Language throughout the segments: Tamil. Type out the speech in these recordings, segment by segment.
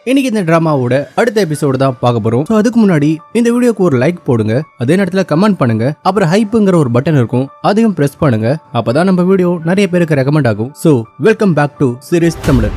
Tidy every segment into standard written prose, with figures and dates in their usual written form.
இன்னைக்கு இந்த டிராமாவோட அடுத்த எபிசோடு தான் பார்க்க போறோம். அதுக்கு முன்னாடி இந்த வீடியோக்கு ஒரு லைக் போடுங்க, அதே நேரத்துல கமெண்ட் பண்ணுங்க, அப்புறம் ஹைப்புங்கிற ஒரு பட்டன் இருக்கும் அதையும் பிரஸ் பண்ணுங்க. அப்பதான் நம்ம வீடியோ நிறைய பேருக்கு ரெக்கமெண்ட் ஆகும். So welcome back to series Tamil.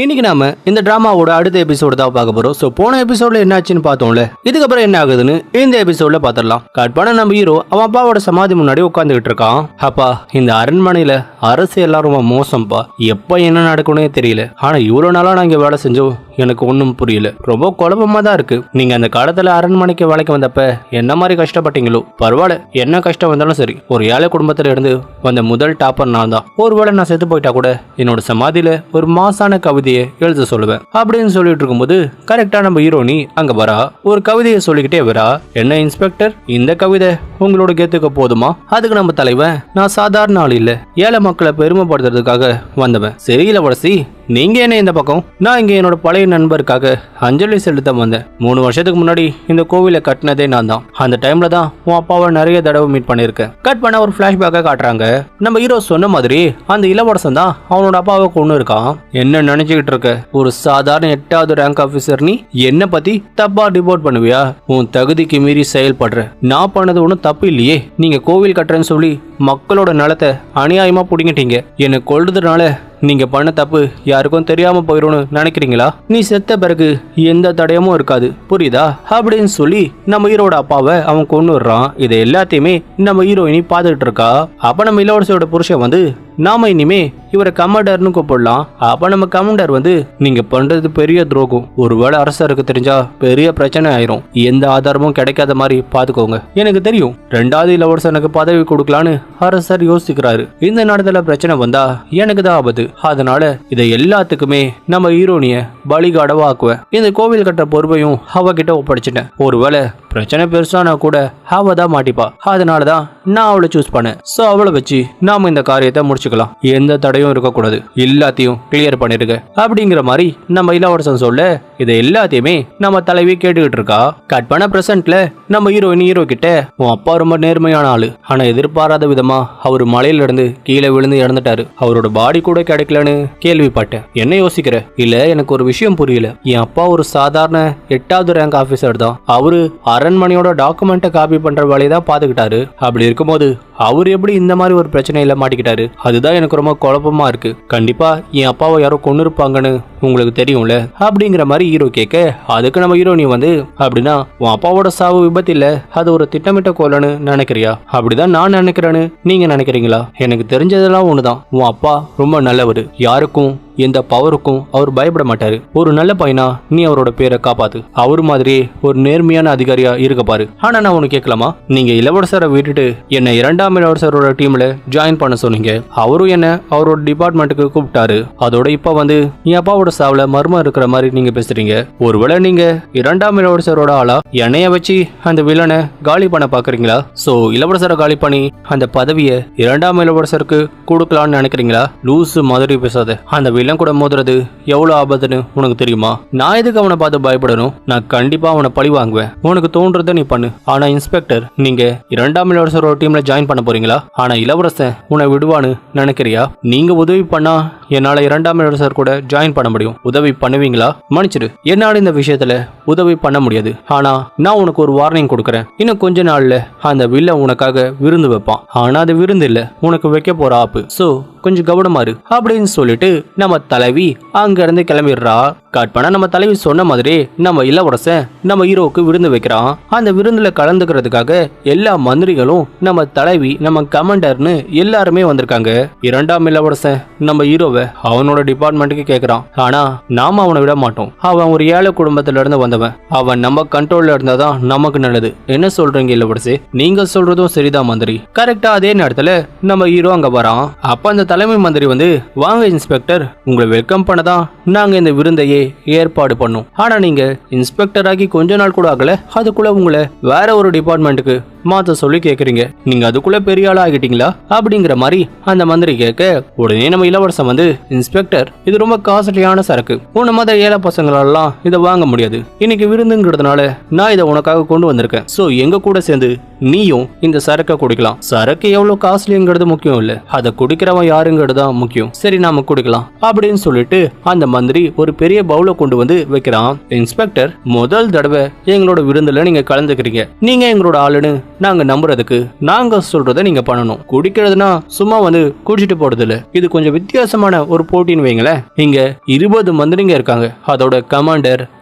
இன்னைக்கு நாம இந்த டிராமாவோட அடுத்த எபிசோடு தான் பார்க்க போறோம். சோ போன எபிசோட்ல என்ன ஆச்சுன்னு பார்த்தோம்ல, இதுக்கப்புறம் என்ன ஆகுதுன்னு இந்த எபிசோட்ல பாத்திரலாம். கட் பண்ண நம்ம ஹீரோ அவன் அப்பாவோட சமாதி முன்னாடி உட்காந்துக்கிட்டு இருக்கான். அப்பா, இந்த அரண்மனையில அரசு எல்லாம் ரொம்ப மோசம்பா, எப்ப என்ன நடக்கும்னே தெரியல. ஆனா இவ்வளவு நாளா நான் இங்க வேலை செஞ்சோம், எனக்கு ஒன்னும் புரியல, ரொம்ப குழப்பமா தான் இருக்கு. நீங்க அந்த காலத்துல அரண்மனைக்கு வேலைக்கு வந்தப்ப என்ன மாதிரி கஷ்டப்பட்டீங்களோ பரவாயில்ல, என்ன கஷ்டம் வந்தாலும் சரி, ஒரு ஏழை குடும்பத்துல இருந்து வந்த முதல் டாப்பர் நான் தான். ஒருவேளை நான் செத்து போயிட்டா கூட என்னோட சமாதியில ஒரு மாசான கவிதையை எழுத சொல்லுவேன் அப்படின்னு சொல்லிட்டு இருக்கும்போது கரெக்டா நம்ம ஹீரோனி அங்க வரா. ஒரு கவிதையை சொல்லிக்கிட்டே வரா. என்ன இன்ஸ்பெக்டர், இந்த கவிதை உங்களோட கேத்துக்க போதுமா? அதுக்கு நம்ம தலைவன், நான் சாதாரண ஆள் இல்ல, ஏழை மக்களை பெருமைப்படுத்துறதுக்காக வந்தவன். சரியில்ல வடசி, நீங்க என்ன இந்த பக்கம்? நான் இங்க என்னோட பழைய நண்பருக்காக அஞ்சலி செலுத்த வந்தேன். 3 வருஷத்துக்கு முன்னாடி இந்த கோவிலை கட்டினதே நான் தான். அந்த டைம்ல தான் உன் அப்பாவை நிறைய தடவை மீட் பண்ணிருக்கேன். கட் பண்ண ஒரு பிளாஷ்பேக்கை காட்டுறாங்க. நம்ம ஹீரோ சொன்ன மாதிரி அந்த இளவரசன் தான் அவனோட அப்பாவை கொண்டு இருக்கான். என்ன நினைச்சுக்கிட்டு இருக்க? ஒரு சாதாரண 8வது ரேங்க் ஆபீசர் நீ என்ன பத்தி தப்பா ரிப்போர்ட் பண்ணுவியா? உன் தகுதிக்கு மீறி செயல்படுற. நான் பண்ணது ஒன்றும் தப்பு இல்லையே. நீங்க கோவில் கட்டுறேன்னு சொல்லி மக்களோட நிலத்தை அநியாயமா புடிங்கிட்டீங்க. என்னை கொல்றதுனால நீங்க பண்ண தப்பு யாருக்கும் தெரியாம போயிடும்னு நினைக்கிறீங்களா? நீ செத்த பிறகு எந்த தடயமும் இருக்காது, புரியுதா? அப்படின்னு சொல்லி நம்ம ஹீரோட அப்பாவை அவன் கொண்டு வர்றான். இதை எல்லாத்தையுமே நம்ம ஹீரோயினி பார்த்துக்கிட்டு இருக்கா. அப்ப நம்ம இளவரசியோட புருஷன் வந்து, நாம இனிமே இவரை கமாண்டர்னு கூப்பிடலாம். அப்ப நம்ம கமாண்டர் வந்து, நீங்க பண்றது பெரிய துரோகம், ஒருவேளை அரசருக்கு தெரிஞ்சா பெரிய பிரச்சனை ஆயிரும், எந்த ஆதாரமும் கிடைக்காத மாதிரி பாத்துக்கோங்க. எனக்கு தெரியும் 2வது இளவரசனுக்கு பதவி கொடுக்கலான்னு அரசர் யோசிக்கிறாரு. இந்த நேரத்துல பிரச்சனை வந்தா எனக்கு தான் ஆபத்து. அதனால இதை எல்லாத்துக்குமே நம்ம ஹீரோனிய பலிகாடவா ஆக்குவேன். இந்த கோவில் கட்டுற பொறுப்பையும் அவகிட்ட ஒப்படைச்சிட்டேன். ஒருவேளை பிரச்சனை பெருசானா கூட அவ தான் மாட்டிப்பா. அதனாலதான் நான் அவளை சூஸ் பண்ணேன். சோ அவளை வச்சு நாம இந்த காரியத்தை முடிச்சுக்கலாம். எந்த தடையும் இருக்கக்கூடாது, எல்லாத்தையும் கிளியர் பண்ணிருக்க அப்படிங்கிற மாதிரி நம்ம இளவரசன் சொல்ல, இதை எல்லாத்தையுமே நம்ம தலைவி கேட்டுக்கிட்டு இருக்கா. கட் பண்ண பிரசன்ட்ல நம்ம ஹீரோயின் ஹீரோ கிட்ட, உன் அப்பா ரொம்ப நேர்மையான ஆளு, ஆனா எதிர்பாராத விதமா அவரு மலையில இருந்து கீழே விழுந்து இறந்துட்டாரு, அவரோட பாடி கூட கிடைக்கலன்னு கேள்விப்பட்டேன். என்ன யோசிக்கிற? இல்ல, எனக்கு ஒரு விஷயம் புரியல. என் அப்பா ஒரு சாதாரண 8வது ரேங்க் ஆபீசர் தான். அவரு அரண்மனையோட டாக்குமெண்ட்டை காப்பி பண்ற வேலையை தான் பாத்துக்கிட்டாரு. அப்படி இருக்கும்போது அவர் எப்படி இந்த மாதிரி ஒரு பிரச்சனையில மாட்டிக்கிட்டாரு? அதுதான் எனக்கு ரொம்ப குழப்பமா இருக்கு. கண்டிப்பா என் அப்பாவை யாரோ கொண்டு இருப்பாங்கன்னு உங்களுக்கு தெரியும்ல அப்படிங்கிற மாதிரி ஹீரோ கேட்க, அதுக்கு நம்ம ஹீரோனி வந்து, அப்படின்னா உன் அப்பாவோட சாவு விபத்து இல்ல, அது ஒரு திட்டமிட்ட கொலைன்னு நினைக்கிறியா? அப்படிதான் நான் நினைக்கிறேன்னு நீங்க நினைக்கிறீங்களா? எனக்கு தெரிஞ்சதெல்லாம் ஒண்ணுதான், உன் அப்பா ரொம்ப நல்லவர், யாருக்கும் எந்த பவருக்கும் அவர் பயப்பட மாட்டாரு. ஒரு நல்ல பையனா நீ அவரோட பேரை காப்பாத்து. அவரு மாதிரியே ஒரு நேர்மையான அதிகாரியா இருக்க பாரு. ஆனா நான் ஒண்ணு கேட்கலாமா? நீங்க இளவரசரை விட்டுட்டு என்ன 2ஆம் இளவரசரோட டீம்ல ஜாயின் பண்ண சொன்னீங்க. அவரும் என்ன அவரோட டிபார்ட்மெண்ட்டுக்கு கூப்பிட்டாரு. அதோட இப்ப வந்து என் அப்பாவோட சாவுல மர்மம் இருக்கிற மாதிரி நீங்க பேசுறீங்க. ஒருவேளை நீங்க 2ஆம் இளவரசரோட ஆளா என்னைய வச்சு அந்த வில்லனை காலி பண்ண பாக்குறீங்களா? சோ இளவரசரை காலி பண்ணி அந்த பதவியை 2ஆம் இளவரசருக்கு கொடுக்கலாம்னு நினைக்கிறீங்களா? லூசு மாதிரி பேசாத. அந்த கூட மோதுறது எவ்வளவு ஆபத்துன்னு உனக்கு தெரியுமா? நான் எதுக்கு அவனை பார்த்து பயப்படணும்? நான் கண்டிப்பா அவனை பழி வாங்குவேன். உனக்கு தோன்றத நீ பண்ணு. ஆனா இன்ஸ்பெக்டர், நீங்க 2ஆம் இளவரசரோட டீம்ல ஜாயின் பண்ண போறீங்களா? ஆனா இளவரசன் உன்னை விடுவான்னு நினைக்கிறியா? நீங்க உதவி பண்ணா என்னால 2ஆம் இளவரசர் கூட ஜாயின் பண்ண முடியும். உதவி பண்ணுவீங்களா? மன்னிச்சிடு, என்னால இந்த விஷயத்துல உதவி பண்ண முடியாது. ஆனா நான் உனக்கு ஒரு வார்னிங் கொடுக்கறேன். இன்னும் கொஞ்ச நாள்ல அந்த வில்ல உனக்காக விருந்து வைப்பான். ஆனா அது விருந்து இல்ல, உனக்கு வைக்க போற ஆப்பு. சோ கொஞ்சம் கவனமா இரு அப்படின்னு சொல்லிட்டு நம்ம தலைவி அங்க இருந்து கிளம்பிடுறா. கட் பண்ண நம்ம தலைவி சொன்ன மாதிரி நம்ம இளவரசன் நம்ம ஹீரோவுக்கு விருந்து வைக்கிறான். அந்த விருந்துல கலந்துக்கிறதுக்காக எல்லா மந்திரிகளும் நம்ம தலைவி நம்ம கமாண்டர்னு எல்லாருமே வந்திருக்காங்க. 2ஆம் இளவரசன் நம்ம ஹீரோவை அவனோட டிபார்ட்மெண்ட்டுக்கு கேக்குறான். ஆனா நாம அவனை விட மாட்டோம். அவன் ஒரு ஏழை குடும்பத்துல இருந்து வந்தவன். அவன் நம்ம கண்ட்ரோல்ல இருந்தாதான் நமக்கு நல்லது. என்ன சொல்றீங்க இளவரசி? நீங்க சொல்றதும் சரிதான் மந்திரி. கரெக்டா அதே நேரத்துல நம்ம ஹீரோ அங்க வரான். அப்ப அந்த தலைமை மந்திரி வந்து, வாங்க இன்ஸ்பெக்டர், உங்களை வெல்கம் பண்ணதான் நாங்க இந்த விருந்தையே ஏற்பாடு பண்ணோம். ஆனா நீங்க இன்ஸ்பெக்டர் ஆகி கொஞ்ச நாள் கூட ஆகல, அதுக்குள்ள உங்களை வேற ஒரு டிபார்ட்மெண்ட்டுக்கு மாத்த சொல்லி கேக்குறீங்க. நீங்க அதுக்குள்ள பெரிய ஆளா ஆகிட்டீங்களா அப்படிங்கிற மாதிரி அந்த மந்திரி கேட்க, உடனே நம்ம இளவரசன் வந்து, இன்ஸ்பெக்டர், இது ரொம்ப காஸ்ட்லியான சரக்கு, உன்ன மாதிரி ஏழை பசங்களெல்லாம் இதை வாங்க முடியாது. இன்னைக்கு விருந்துங்கிறதுனால நான் இதை உனக்காக கொண்டு வந்திருக்கேன். சோ எங்க கூட சேர்ந்து நீயும் இந்த சரக்கை குடிக்கலாம். சரக்கு எவ்வளவு காஸ்ட்லிங்கிறது முக்கியம் இல்ல, அதை குடிக்கிறவன் யாருங்கிறது தான் முக்கியம். சரி நாம குடிக்கலாம் அப்படி அப்படின்னு சொல்லிட்டு அந்த மந்திரி ஒரு பெரிய பவுல கொண்டு வந்து வைக்கிறான். இன்ஸ்பெக்டர், முதல் தடவை எங்களோட விருந்துல நீங்க கலந்துக்கிறீங்க. நீங்க எங்களோட ஆளுன்னு நாங்க நம்புறதுக்கு நாங்க சொல்றதை நீங்க பண்ணணும். குடிக்கிறதுனா சும்மா வந்து குடிச்சிட்டு போறது இல்ல. இது கொஞ்சம் வித்தியாசமான ஒரு போட்டின்னு வைங்களேன். இங்க 20 மந்திரிங்க இருக்காங்க. அதோட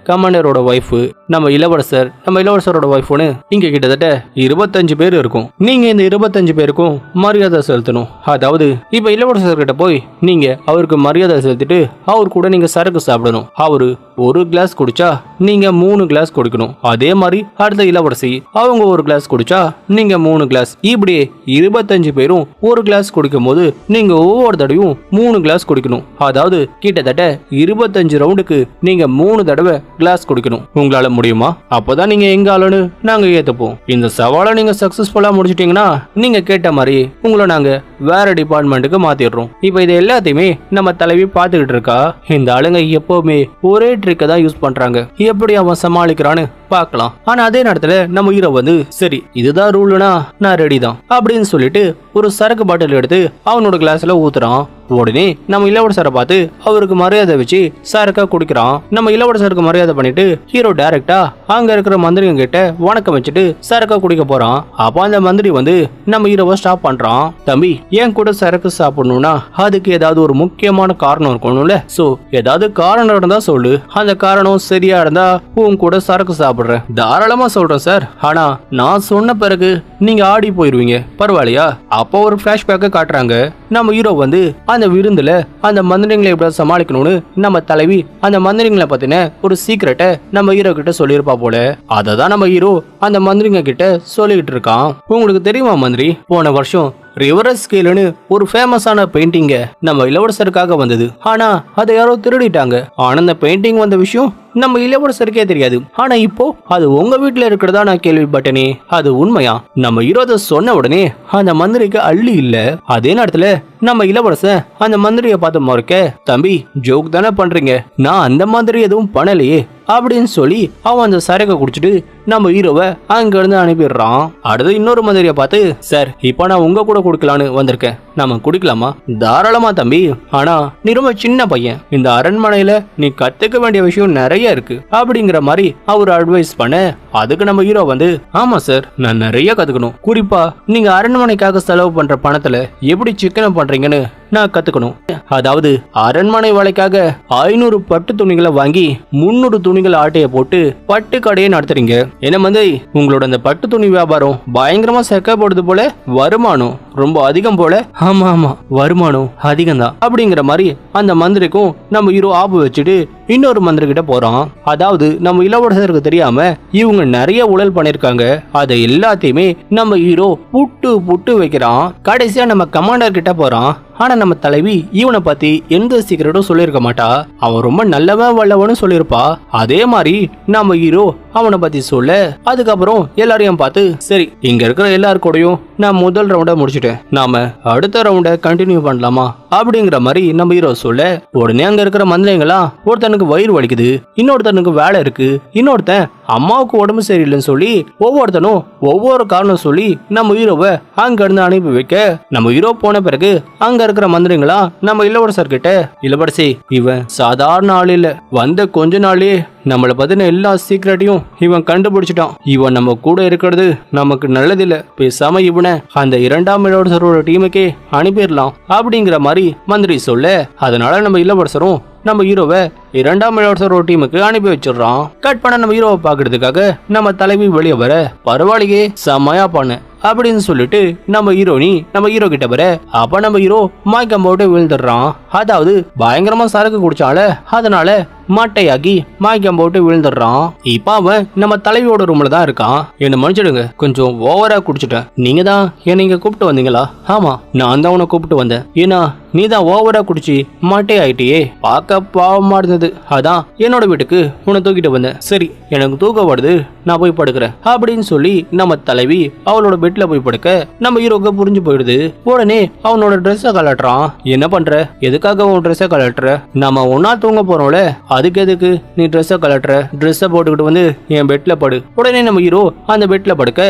கமாண்டரோட ஒய்ஃப், நம்ம இளவரசரோட ஒய்ஃப்னு இங்க கிட்டத்தட்ட 25 பேர் இருக்கும். நீங்க இந்த 25 பேருக்கும் மரியாதை செலுத்தணும். அதாவது இப்ப இளவரசர்கிட்ட போய் நீங்க அவருக்கு மரியாதை செலுத்திட்டு அவர் கூட நீங்க சரக்கு சாப்பிடணும். அவரு ஒரு கிளாஸ் குடிச்சா நீங்க 3 கிளாஸ் குடிக்கணும். அதே மாதிரி அடுத்த இளவரசி அவங்க ஒரு கிளாஸ் குடிச்சா நீங்க 3 கிளாஸ். இப்படியே 25 பேரும் ஒரு கிளாஸ் குடிக்கும் போது நீங்க ஒவ்வொரு தடவையும் 3 கிளாஸ் குடிக்கணும். அதாவது கிட்டத்தட்ட 25 ரவுண்டுக்கு நீங்க 3 தடவை கிளாஸ் குடிக்கணும். உங்களால முடியுமா? அப்பதான் நீங்க எங்க ஆளுன்னு நாங்க ஏத்துப்போம். இந்த சவாலை நீங்க சக்சஸ்ஃபுல்லா முடிச்சிட்டீங்கன்னா நீங்க கேட்ட மாதிரி உங்களை நாங்க வேற டிபார்ட்மெண்ட்டுக்கு மாத்திடுறோம். இப்ப இது எல்லாத்தையுமே நம்ம தலைவி பாத்துக்கிட்டு இருக்கா. இந்த ஆளுங்க எப்பவுமே ஒரே ட்ரிக்கை தான் யூஸ் பண்றாங்க. எப்படி அவன் சமாளிக்கிறான்னு பார்க்கலாம். ஆனா அதே நேரத்துல நம்ம ஹீரோ வந்து சரி இதுதான் ரூல்னா நான் ரெடி தான் அப்படின்னு சொல்லிட்டு ஒரு சரக்கு பாட்டில் எடுத்து அவனோட கிளாஸ்ல ஊத்துறான். உடனே நம்ம இளவரசரை பார்த்து அவருக்கு மரியாதை வச்சு சரக்கா குடிக்கிறான். நம்ம இளவரசருக்கு மரியாதை பண்ணிட்டு ஹீரோ டைரக்டா அங்க இருக்கிற மந்திரிங்க கிட்ட வணக்கம் வச்சுட்டு சரக்கா குடிக்க போறான். அப்ப அந்த மந்திரி வந்து நம்ம ஹீரோவை ஸ்டாப் பண்றான். தம்பி, ஏன் கூட சரக்கு சாப்பிடணும்னா அதுக்கு ஏதாவது ஒரு முக்கியமான காரணம் இருக்கணும்ல. சோ ஏதாவது காரணம் இருந்தா சொல்லு. அந்த காரணம் சரியா இருந்தா உன் கூட சரக்கு சாப்பிடுறேன். தாராளமா சொல்றேன் சார். ஆனா நான் சொன்ன பிறகு நீங்க ஆடி போயிருவீங்க. பரவாயில்லையா? அப்போ ஒரு பிளாஷ்பேக்க காட்டுறாங்க. நம்ம ஹீரோ வந்து அந்த விருந்துல அந்த மந்திரிங்களை எப்படி சமாளிக்கணும்னு நம்ம தலைவி அந்த மந்திரிங்களை பத்தின ஒரு சீக்கிரட்டை நம்ம ஹீரோ கிட்ட சொல்லியிருப்பா போல. அததான் நம்ம ஹீரோ அந்த மந்திரிங்க கிட்ட சொல்லிக்கிட்டு இருக்கான். உங்களுக்கு தெரியுமா மந்திரி, போன வருஷம் ரிவரஸ் ஸ்கேல்னு ஒரு ஃபேமஸான பெயிண்டிங்க நம்ம இளவரசருக்காக வந்தது. ஆனா அதை யாரோ திருடிட்டாங்க. ஆனா அந்த பெயிண்டிங் வந்த விஷயம் நம்ம இளவரசருக்கே தெரியாது. ஆனா இப்போ அது உங்க வீட்டுல இருக்கிறதா நான் கேள்விப்பட்டேனே, அது உண்மையா? நம்ம ஹீரோ சொன்ன உடனே அந்த மந்திரிக்கு அள்ளி இல்ல. அதே நேரத்துல நம்ம இளவரசன் அந்த மந்திரியை பார்த்து மறுக்க, தம்பி ஜோக் தானே பண்றீங்க, நான் அந்த மாதிரி எதுவும் பண்ணலையே அப்படின்னு சொல்லி அவன் அந்த சரக்கை குடிச்சிட்டு நம்ம ஹீரோவை அங்க இருந்து அனுப்பிடுறான். அடுத்து இன்னொரு மந்திரியை பார்த்து, சார் இப்ப நான் உங்க கூட குடிக்கலான்னு வந்திருக்கேன், நம்ம குடிக்கலாமா? தாராளமா தம்பி, ஆனா நீ ரொம்ப சின்ன பையன், இந்த அரண்மனையில நீ கத்துக்க வேண்டிய விஷயம் நிறைய இருக்கு அப்படிங்கிற மாதிரி அவர் அட்வைஸ் பண்ண, அதுக்கு நம்ம ஹீரோ வந்து, ஆமா சார் நான் நிறைய கத்துக்கணும். குறிப்பா நீங்க அரண்மனைக்காக செலவு பண்ற பணத்துல எப்படி சிக்கனம் பண்றீங்கன்னு நான் கத்துக்கணும். அதாவது அரண்மனை வேலைக்காக 500 பட்டு துணிகளை வாங்கி 300 துணிகள் ஆட்டைய போட்டு பட்டு கடையை நடத்துறீங்க. என்ன மந்திரி, உங்களோட அந்த பட்டு துணி வியாபாரம் பயங்கரமா செக்கப்படுது போல, வருமானம் ரொம்ப அதிகம் போல. ஆமா ஆமா, வருமானம் அதிகம் தான் அப்படிங்கிற மாதிரி அந்த மந்திரிக்கும் நம்ம ஹீரோ ஆப்பு வச்சுட்டு இன்னொரு மந்திரி கிட்ட போறான். அதாவது நம்ம இளவரசருக்கு தெரியாம இவங்க நிறைய ஊழல் பண்ணிருக்காங்க. அதை எல்லாத்தையுமே நம்ம ஹீரோ புட்டு வைக்கிறான். கடைசியா நம்ம கமாண்டர் கிட்ட போறான். ஆனா நம்ம தலைவி இவனை பத்தி எந்த சீக்கிரட்டும் சொல்லியிருக்க மாட்டா. அவன் ரொம்ப நல்லவன் வல்லவனு சொல்லியிருப்பா. அதே மாதிரி நம்ம ஹீரோ அவனை பத்தி சொல்ல, அதுக்கப்புறம் எல்லாரையும் பார்த்து, சரி இங்க இருக்கிற எல்லாரு கூடயும் நான் முதல் ரவுண்ட முடிச்சுட்டேன், நாம அடுத்த ரவுண்ட கண்டினியூ பண்ணலாமா அப்படிங்கிற மாதிரி நம்ம ஹீரோ சொல்ல, உடனே அங்க இருக்கிற மந்திரிங்களா, ஒருத்தனுக்கு வயிறு வலிக்குது, இன்னொருத்தனுக்கு வேலை இருக்கு, இன்னொருத்தன் அம்மாவுக்கு உடம்பு சரியில்லைன்னு சொல்லி ஒவ்வொருத்தனும் ஒவ்வொரு காரணம் சொல்லி நம்ம ஹீரோவை அங்க இருந்து அனுப்பி வைக்க, நம்ம ஹீரோ போன பிறகு அங்க இருக்கிற மந்திரிங்களா நம்ம இளவரசர் கிட்ட, இளவரசி இவன் சாதாரண ஆள் இல்ல, வந்த கொஞ்ச நாளே நம்மளை பத்தின எல்லா சீக்கிரட்டையும் இவன் கண்டுபிடிச்சிட்டான். இவன் நம்ம கூட இருக்கிறது நமக்கு நல்லதில்ல, பேசாம இவனை அந்த 2ஆம் இளவரசரோட டீமுக்கே அனுப்பிடலாம் அப்படிங்கிற மாதிரி மந்திரி சொல்ல, அதனால நம்ம இளவரசரும் நம்ம ஹீரோவை 2ஆம் இளவரசரோட டீமுக்கு அனுப்பி வச்சிடறான். கட் பண்ண நம்ம ஹீரோவை பாக்குறதுக்காக நம்ம தலைவி வெளியே வர, பரவாயில்லையே செமையா பண்ண அப்படின்னு சொல்லிட்டு நம்ம ஹீரோ கிட்ட வர, அப்ப நம்ம ஹீரோ மயக்கம் போட்டு விழுந்துடுறான். அதாவது பயங்கரமா சரக்கு குடிச்சால, அதனால மாட்டையாகி மயக்கம் போட்டு விழுந்துடுறான். இப்ப அவன் நம்ம தலைவியோட ரூம்ல தான் இருக்கான். என்ன மன்னிச்சிடுங்க, கொஞ்சம் ஓவரா குடிச்சிட்டேன். நீங்க தான் என்ன இங்க கூப்பிட்டு வந்தீங்களா? ஆமா, நான் தான் உன்னை கூப்பிட்டு வந்தேன். ஏன்னா நீ தான் ஓவரா குடிச்சு மாட்டே ஆயிட்டியே, பார்க்க பாவமா இருந்தது, அதான் என்னோட வீட்டுக்கு உன்னை தூக்கிட்டு வந்தேன். சரி எனக்கு தூக்கம் வருது, நான் போய் படுக்கிறேன் அப்படின்னு சொல்லி நம்ம தலைவி அவளோட பெட்ல போய் படுக்க, நம்ம ஹீரோக்கு புரிஞ்சு போயிடுது. உடனே அவனோட ட்ரெஸ்ஸை கலட்டுறான். என்ன பண்ற, எதுக்காக உன் ட்ரெஸ்ஸை கலட்டுற? நம்ம ஒன்னா தூங்க போறோம்ல, அதுக்கு எதுக்கு நீ ட்ரெஸ்ஸை கலட்டுற? ட்ரெஸ்ஸை போட்டுக்கிட்டு வந்து என் பெட்ல படு. உடனே நம்ம ஹீரோ அந்த பெட்ல படுக்க,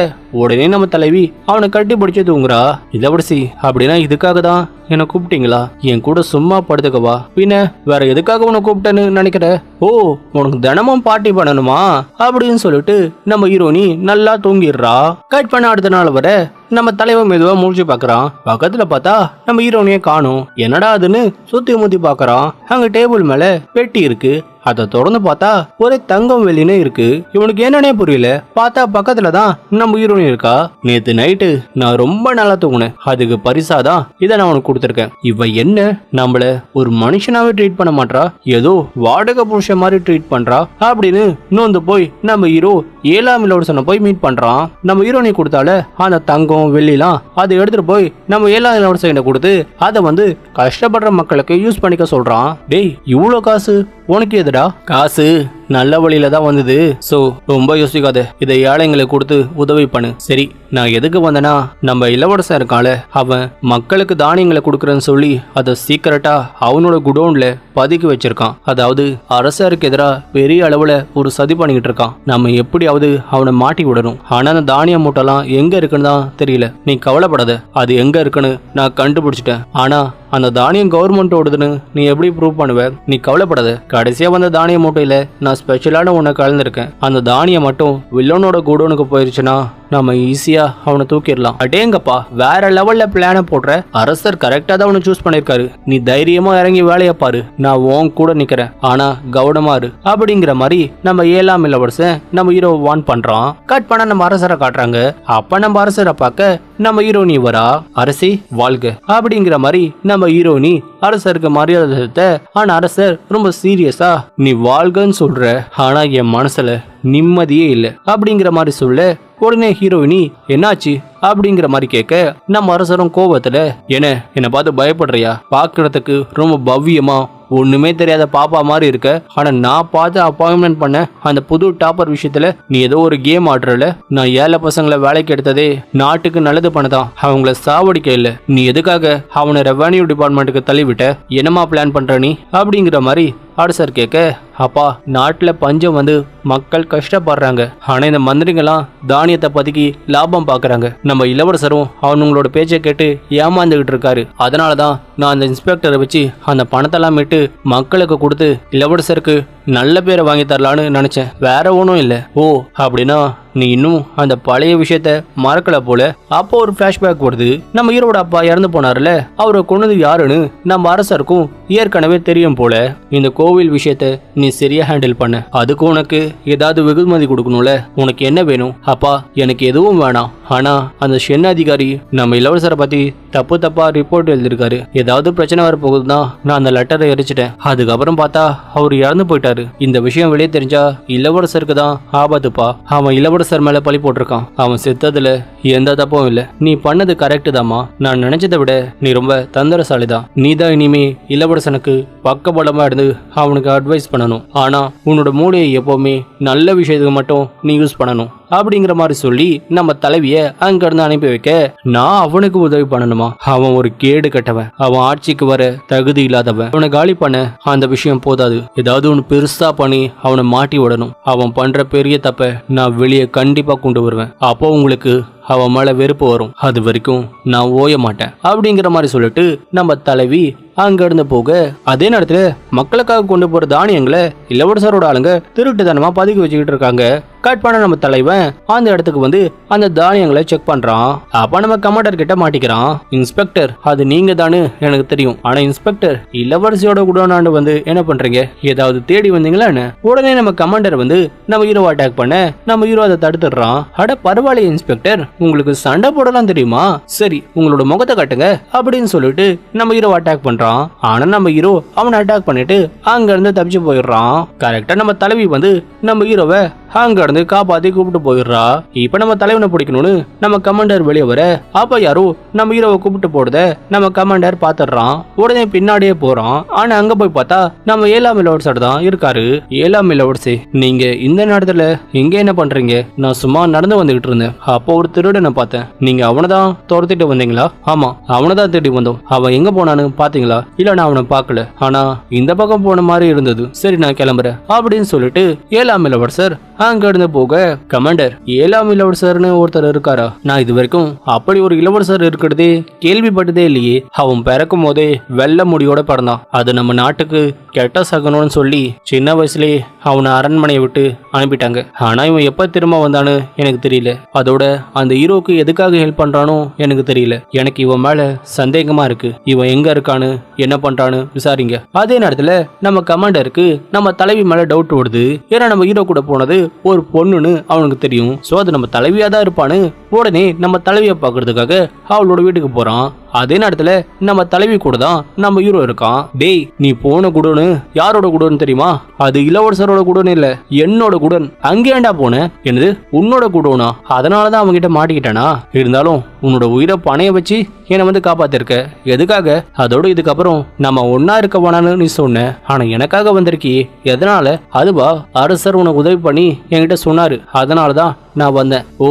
உடனே நம்ம தலைவி அவனை கட்டி பிடிச்சு தூங்குறா. இளவரசி அப்படின்னா இதுக்காக தான் என்ன கூப்பிட்டீங்களா? என் கூட சும்மா படுத்துக்கவா? பின்ன வேற எதுக்காக உன்னை கூப்பிட்டேன்னு நினைக்கிற? ஓ, உனக்கு தினமும் பார்ட்டி பண்ணணுமா அப்படின்னு சொல்லிட்டு நம்ம ஹீரோனி நல்லா தூங்கிடுறா. கட் பண்ண அடுத்த நாள் வர நம்ம தலைவன் மெதுவா முடிச்சு பாக்குறான். பக்கத்துல பார்த்தா நம்ம ஹீரோனியே காணும். என்னடா அதுன்னு சுத்தி முத்தி பாக்குறான். அங்க டேபிள் மேல பெட்டி இருக்கு. அதை தொடர்ந்து பார்த்தா ஒரே தங்கம் வெள்ளினே இருக்கு. இவனுக்கு என்னன்னே புரியல. பார்த்தா பக்கத்துல தான் நம்ம ஹீரோனி இருக்கா. நேத்து நைட்டு நான் ரொம்ப நல்லா தூங்குனேன். அதுக்கு பரிசாதான் இதை நான் உனக்கு கொடுத்துருக்கேன். இவ என்ன நம்மள ஒரு மனுஷனாவே ட்ரீட் பண்ண மாட்டா, ஏதோ வாடகை புருஷன் மாதிரி ட்ரீட் பண்றா அப்படின்னு நோந்து போய் நம்ம ஹீரோ 7ஆம் இளவரசனை போய் மீட் பண்றான். நம்ம ஹீரோனி கொடுத்தால அந்த தங்கம் வெள்ளிலாம் அதை எடுத்துட்டு போய் நம்ம 7ஆம் இளவரசன் கொடுத்து அதை கஷ்டப்படுற மக்களுக்கு யூஸ் பண்ணிக்க சொல்றான். டேய், இவ்வளவு காசு உனக்கு எதுடா? காசு நல்ல வழியில தான் வந்தது. சோ ரொம்ப யோசிக்காத, இதை ஏழைங்களுக்கு கொடுத்து உதவி பண்ணு. சரி, நான் எதுக்கு வந்தேன்னா, நம்ம இளவரசன் இருக்கான்ல, அவன் மக்களுக்கு தானியங்களை கொடுக்கறன்னு சொல்லி அதை சீக்கிரட்டா அவனோட குடோன்ல பதுக்கி வச்சிருக்கான். அதாவது அரசருக்கு எதிராக பெரிய அளவுல ஒரு சதி பண்ணிக்கிட்டு இருக்கான். நம்ம எப்படியாவது அவனை மாட்டி விடணும். ஆனா அந்த தானிய மூட்டைலாம் எங்க இருக்குன்னு தான் தெரியல. நீ கவலைப்படாத, அது எங்க இருக்குன்னு நான் கண்டுபிடிச்சிட்டேன். ஆனா அந்த தானியம் கவர்மெண்டோடதுன்னு நீ எப்படி ப்ரூவ் பண்ணுவ? நீ கவலைப்படாத, கடைசியா வந்த தானிய மூட்டையில நான் ஸ்பெஷலான ஒன்றை கலந்துருக்கேன். அந்த தானியம் மட்டும் வில்லனோட குடோனுக்கு போயிருச்சுன்னா நம்ம ஈஸியா அவனை தூக்கிடலாம். அடேங்கப்பா, வேற லெவல்ல பிளான போடுற. அரசர் கரெக்டா தான் அவனை சூஸ் பண்ணிருக்காரு. நீ தைரியமா இறங்கி வேலையை பாரு, நான் உன் கூட நிக்கிறேன். ஆனா கவனமா இரு அப்படிங்கிற மாதிரி நம்ம 7ஆம் இளவரசன் நம்ம ஹீரோ வான் பண்றான். கட் பண்ண நம்ம அரசரை காட்டுறாங்க. அப்ப நம்ம அரசரை பார்க்க நம்ம ஹீரோனி வரா. அரசி வாழ்க அப்படிங்கிற மாதிரி நம்ம ஹீரோனி அரசருக்கு மரியாதை செலுத்த, ஆனா அரசர் ரொம்ப சீரியஸா நீ வாழ்கன்னு சொல்ற, ஆனா என் மனசுல நிம்மதியே இல்லை அப்படிங்கிற மாதிரி சொல்ல, உடனே ஹீரோயினி என்னாச்சு அப்படிங்கிற மாதிரி கேட்க, நம்ம அரசரும் கோபத்துல என்ன பார்த்து பயப்படுறியா? பாக்குறதுக்கு ரொம்ப பவ்யமா ஒண்ணுமே தெரியாத பாப்பா மாதிரி இருக்க. ஆனா நான் பார்த்து அப்பாயின்மெண்ட் பண்ண அந்த புது டாப்பர் விஷயத்துல நீ ஏதோ ஒரு கேம் ஆடுறல. நான் ஏழை பசங்களை வேலைக்கு எடுத்ததே நாட்டுக்கு நல்லது பண்ணதான், அவங்கள சாவடிக்க இல்ல. நீ எதுக்காக அவனை ரெவன்யூ டிபார்ட்மெண்ட்டுக்கு தள்ளிவிட்ட? என்னமா பிளான் பண்ற நீ அப்படிங்கிற மாதிரி அரசர் கேட்க, அப்பா, நாட்டுல பஞ்சம் வந்து மக்கள் கஷ்டப்படுறாங்க. ஆனா இந்த மந்திரிங்கெல்லாம் தானியத்தை பதுக்கி லாபம் பாக்குறாங்க. நம்ம இளவரசரும் அவனுங்களோட பேச்சை கேட்டு ஏமாந்துகிட்டு இருக்காரு. அதனாலதான் நான் அந்த இன்ஸ்பெக்டரை வச்சு அந்த பணத்தெல்லாம் மீட்டு மக்களுக்கு கொடுத்து இளவரசருக்கு நல்ல பேரை வாங்கி தரலான்னு நினைச்சேன். வேற ஒன்றும் இல்லை. ஓ, அப்படின்னா நீ இன்னும் அந்த பழைய விஷயத்த மறக்கல போல. அப்போ ஒரு பிளாஷ்பேக் வருது. நம்ம ஹீரோட அப்பா இறந்து போனார்ல, அவரை கொண்டது யாருன்னு நம்ம அரசருக்கும் ஏற்கனவே தெரியும் போல. இந்த கோவில் விஷயத்த நீ சரியா ஹேண்டில் பண்ண. அதுக்கு உனக்கு ஏதாவது வெகுமதி கொடுக்கணும்ல. உனக்கு என்ன வேணும்? அப்பா, எனக்கு எதுவும் வேணாம். ஆனா அந்த ஷென் அதிகாரி நம்ம இளவரசரை பத்தி தப்பா ரிப்போர்ட் எழுதிருக்காரு. ஏதாவது பிரச்சனை வர போகுதுன்னா நான் அந்த லெட்டரை எரிச்சிட்டேன். அதுக்கப்புறம் பார்த்தா அவர் இறந்து போயிட்டாரு. இந்த விஷயம் வெளியே தெரிஞ்சா இளவரசருக்கு தான் ஆபத்துப்பா. அவன் இளவரசர் மேல பழி போட்டிருக்கான். அவன் செத்ததுல எந்த தப்பும் இல்ல. நீ பண்ணது கரெக்ட் தாமா. நான் நினைச்சதை விட நீ ரொம்ப தந்திரசாலிதான். நீ தான் இனிமே இளவரசனுக்கு பக்கபலமா இருந்து அவனுக்கு அட்வைஸ் பண்ணணும். ஆனா உன்னோட மூளையை எப்பவுமே நல்ல விஷயத்துக்கு மட்டும் நீ யூஸ் பண்ணணும் அப்படிங்கிற மாதிரி சொல்லி நம்ம தலைவிய அங்க இருந்து அனுப்பி வைக்க, நான் அவனுக்கு உதவி பண்ணணுமா? அவன் ஒரு கேடு கட்டவன். அவன் ஆட்சிக்கு வர தகுதி இல்லாதவன். அவனை காலி பண்ண அந்த விஷயம் போதாது. ஏதாவது ஒன்று பெருசா பண்ணி அவனை மாட்டி விடணும். அவன் பண்ற பெரிய தப்ப நான் வெளியே கண்டிப்பா கொண்டு வருவேன். அப்போ உங்களுக்கு அவன் மேல வெறுப்பு வரும். அது வரைக்கும் நான் ஓய மாட்டேன் அப்படிங்கிற மாதிரி சொல்லிட்டு நம்ம தலைவி அங்க இருந்து போக, அதே நேரத்துல மக்களுக்காக கொண்டு போற தானியங்களை இளவரசரோட ஆளுங்க திருட்டுத்தனமா பதுக்கி வச்சுக்கிட்டு இருக்காங்க. கட் பண்ண நம்ம தலைவன் அந்த இடத்துக்கு வந்து அந்த தானியங்களை செக் பண்றான். அப்ப நம்ம கமாண்டர் கிட்ட மாட்டிக்கிறான். இன்ஸ்பெக்டர், அது நீங்க தானு எனக்கு தெரியும். ஆனா இன்ஸ்பெக்டர், இளவரசியோட குடோனாண்டு வந்து என்ன பண்றீங்க? ஏதாவது தேடி வந்தீங்களா? உடனே நம்ம கமாண்டர் வந்து நம்ம ஹீரோ அட்டாக் பண்ண நம்ம ஹீரோ அதை தடுத்துடுறான். அட பரவாயில்ல இன்ஸ்பெக்டர், உங்களுக்கு சண்டை போடலாம் தெரியுமா? சரி, உங்களோட முகத்தை காட்டுங்க அப்படின்னு சொல்லிட்டு நம்ம ஹீரோ அட்டாக் பண்றான். ஆனா நம்ம ஹீரோ அவனை அட்டாக் பண்ணிட்டு அங்க இருந்து தப்பிச்சு போயிடுறான். கரெக்டா நம்ம தலைவி வந்து நம்ம ஹீரோவை அங்க இருந்து காப்பாத்தி கூப்பிட்டு போயிடுறா. இப்ப நம்ம தலைவனை பிடிக்கணும்னு நம்ம கமாண்டர் வெளியே வர, அப்ப யாரோ நம்ம ஹீரோவை கூப்பிட்டு போடுத நம்ம கமாண்டர் பாத்துடுறான். உடனே பின்னாடியே போறான். ஆனா அங்க போய் பார்த்தா நம்ம 7ஆம் இளவரசர் தான் இருக்காரு. 7ஆம் இளவரசி, நீங்க இந்த நேரத்துல இங்க என்ன பண்றீங்க? நான் சும்மா நடந்து வந்துகிட்டு இருந்தேன். அப்போ ஒரு திருடனை பார்த்தேன். நீங்க அவனை தான் துரத்திட்டு வந்தீங்களா? ஆமா, அவனை தான் தேடி வந்தோம். அவன் எங்க போனான்னு பாத்தீங்களா? இல்ல, நான் அவனை பார்க்கல. ஆனா இந்த பக்கம் போன மாதிரி இருந்தது. சரி, நான் கிளம்புறேன் அப்படின்னு சொல்லிட்டு 7ஆம் இளவரசர் அங்க இருந்து போக கமாண்டர் 7ஆம் இளவரசர்னு ஒருத்தர் இருக்காரா? நான் இது வரைக்கும் அப்படி ஒரு இளவரசர் இருக்கிறதே கேள்விப்பட்டதே இல்லையே. அவன் பிறக்கும் போதே வெள்ள முடியோட பிறந்தான். அது நம்ம நாட்டுக்கு கெட்ட சகனம்னு சொல்லி சின்ன வயசுலயே அவனை அரண்மனையை விட்டு அனுப்பிட்டாங்க. ஆனா இவன் எப்ப திரும்ப வந்தான்னு எனக்கு தெரியல. அதோட அந்த ஹீரோக்கு எதுக்காக ஹெல்ப் பண்றானோ எனக்கு தெரியல. எனக்கு இவன் மேல சந்தேகமா இருக்கு. இவன் எங்க இருக்கானு என்ன பண்றான்னு விசாரிங்க. அதே நேரத்துல நம்ம கமாண்டருக்கு நம்ம தலைவி மேல டவுட் வருது. ஏன்னா நம்ம ஹீரோ கூட போனது ஒரு பொண்ணுன்னு அவனுக்கு தெரியும். சோ அது நம்ம தலைவியா தான் இருப்பான்னு உடனே நம்ம தலைவியை பாக்குறதுக்காக அவளோட வீட்டுக்கு போறான். அதே நேரத்துல நம்ம தலைவி கூட தான் நம்ம ஹீரோ இருக்கான். டேய், நீ போன குடோனு யாரோட குடோன்னு தெரியுமா? அது இளவரசரோட குடோன் இல்ல, என்னோட குடோன். அங்கேண்டா போன? என்னது உன்னோட குடோனா? அதனாலதான் அவங்க கிட்ட மாட்டிக்கிட்டானா? இருந்தாலும் உன்னோட உயிரை பணைய வச்சு என்னை வந்து காப்பாத்திருக்க. எதுக்காக? அதோட இதுக்கப்புறம் நம்ம ஒன்னா இருக்க வேணான்னு நீ சொன்ன. ஆனா எனக்காக வந்திருக்கியே, எதனால? அதுவா, அரசர் உனக்கு உதவி பண்ணி என்கிட்ட சொன்னாரு, அதனாலதான் நான் வந்தேன். ஓ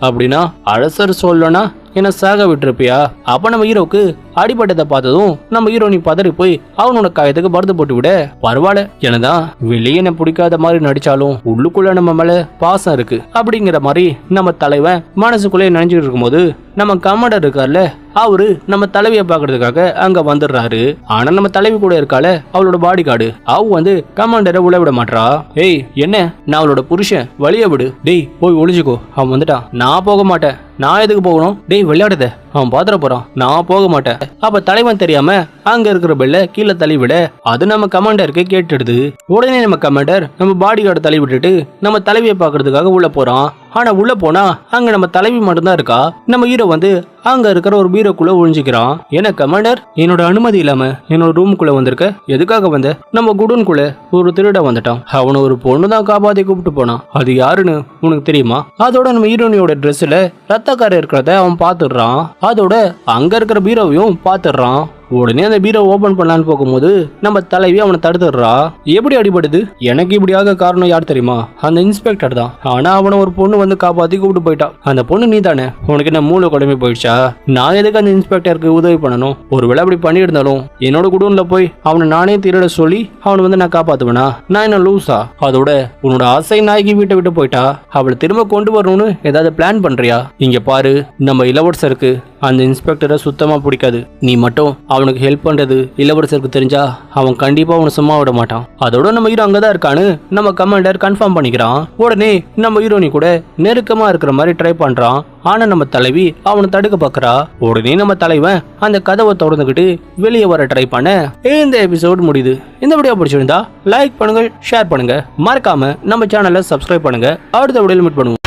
அப்படின்னா அரசர் சொல்லனா என்ன சாக விட்டுருப்பியா? அப்ப நம்ம ஹீரோக்கு அடிபட்டதை பார்த்ததும் நம்ம ஹீரோ நீ பதறி போய் அவனோட காயத்துக்கு மருந்து போட்டு விட. பரவாயில்ல, எனதான் வெளியே என்ன பிடிக்காத மாதிரி நடிச்சாலும் உள்ளுக்குள்ள நம்ம மேல பாசம் இருக்கு அப்படிங்கிற மாதிரி நம்ம தலைவன் மனசுக்குள்ளே நினைச்சிட்டு இருக்கும்போது நம்ம கமாண்டர் இருக்கார்ல, அவரு நம்ம தலைவியை பாக்குறதுக்காக அங்க வந்துடுறாரு. ஆனா நம்ம தலைவி கூட இருக்கால அவளோட பாடி கார்டு, அவ வந்து கமாண்டரை உள்ள விட மாட்டா. ஏய் என்ன, நான் அவளோட புருஷன், வழிய விடு. டேய் போய் ஒளிஞ்சுக்கோ, அவன் வந்துட்டான். நான் போக மாட்டேன். நான் எதுக்கு போகணும்? டேய் விளையாடுத, அவன் பாத்திர போறான், நான் போக மாட்டேன். அப்ப தலைவன் தெரியாம அங்க இருக்கிற பெல்ல கீழே தள்ளி விட அது நம்ம கமாண்டருக்கு கேட்டுடுது. உடனே நம்ம கமாண்டர் நம்ம பாடி கார்டு தள்ளி விட்டுட்டு நம்ம தலைவியை பாக்குறதுக்காக உள்ள போறான். ஆனா உள்ள போனா அங்க நம்ம தலைவி மட்டும்தான் இருக்கா. நம்ம ஹீரோ வந்து அங்க இருக்கிற ஒரு பீரோக்குள்ள ஒழிஞ்சுக்கிறான். ஏன்னா கமாண்டர், என்னோட அனுமதி இல்லாம என்னோட ரூமுக்குள்ள வந்திருக்க, எதுக்காக வந்த? நம்ம குடோனுக்குள்ள ஒரு திருட வந்துட்டான். அவனை ஒரு பொண்ணு தான் காப்பாத்தி கூப்பிட்டு போனான். அது யாருன்னு உனக்கு தெரியுமா? அதோட நம்ம ஹீரோனியோட ட்ரெஸ்ல ரத்தக்கார இருக்கிறத அவன் பாத்துடுறான். அதோட அங்க இருக்கிற பீரோவையும் பாத்துடுறான். உடனே அந்த பீரோ ஓபன் பண்ணலான்னு போகும்போது நம்ம தலைவி அவனை தடுத்துடுறா. எப்படி அடிபடுது? எனக்கு இப்படியாக காரணம் யார் தெரியுமா? அந்த இன்ஸ்பெக்டர் தான். ஆனா அவனை ஒரு பொண்ணு வந்து காப்பாத்தி கூப்பிட்டு போயிட்டான். அந்த பொண்ணு நீ தானே? உனக்கு என்ன மூளை குழம்பி போயிடுச்சா? நான் எதுக்கு அந்த இன்ஸ்பெக்டருக்கு உதவி பண்ணணும்? ஒருவேளை அப்படி பண்ணியிருந்தாலும் என்னோட குடோன்ல போய் அவனை நானே திருட சொல்லி அவனை வந்து நான் காப்பாத்துவேனா? நான் என்ன லூசா? அதோட உன்னோட ஆசை நாய்க்கு வீட்டை விட்டு போயிட்டா, அவளை திரும்ப கொண்டு வரணும்னு ஏதாவது பிளான் பண்றியா? இங்க பாரு, நம்ம இளவரசருக்கு அந்த இன்ஸ்பெக்டரை சுத்தமா பிடிக்காது. நீ மட்டும் அவனுக்கு ஹெல்ப் பண்றது இளவரசருக்கு தெரிஞ்சா அவன் கண்டிப்பா அவனை சும்மா விட மாட்டான். அதோட நம்ம ஹீரோ அங்கதான் இருக்கான்னு நம்ம கமாண்டர் கன்ஃபார்ம் பண்ணிக்கிறான். உடனே நம்ம ஹீரோனி கூட நெருக்கமா இருக்கிற மாதிரி ட்ரை பண்றான். ஆனா நம்ம தலைவி அவனை தடுக்க பாக்குறா. உடனே நம்ம தலைவன் அந்த கதவை திறந்துகிட்டு வெளியே வர ட்ரை பண்ண இந்த எபிசோட் முடியுது. இந்த வீடியோ பிடிச்சிருந்தா லைக் பண்ணுங்க, ஷேர் பண்ணுங்க, மறக்காம நம்ம சேனலை சப்ஸ்கிரைப் பண்ணுங்க. அடுத்த வீடியோல மீட் பண்ணுவோம்.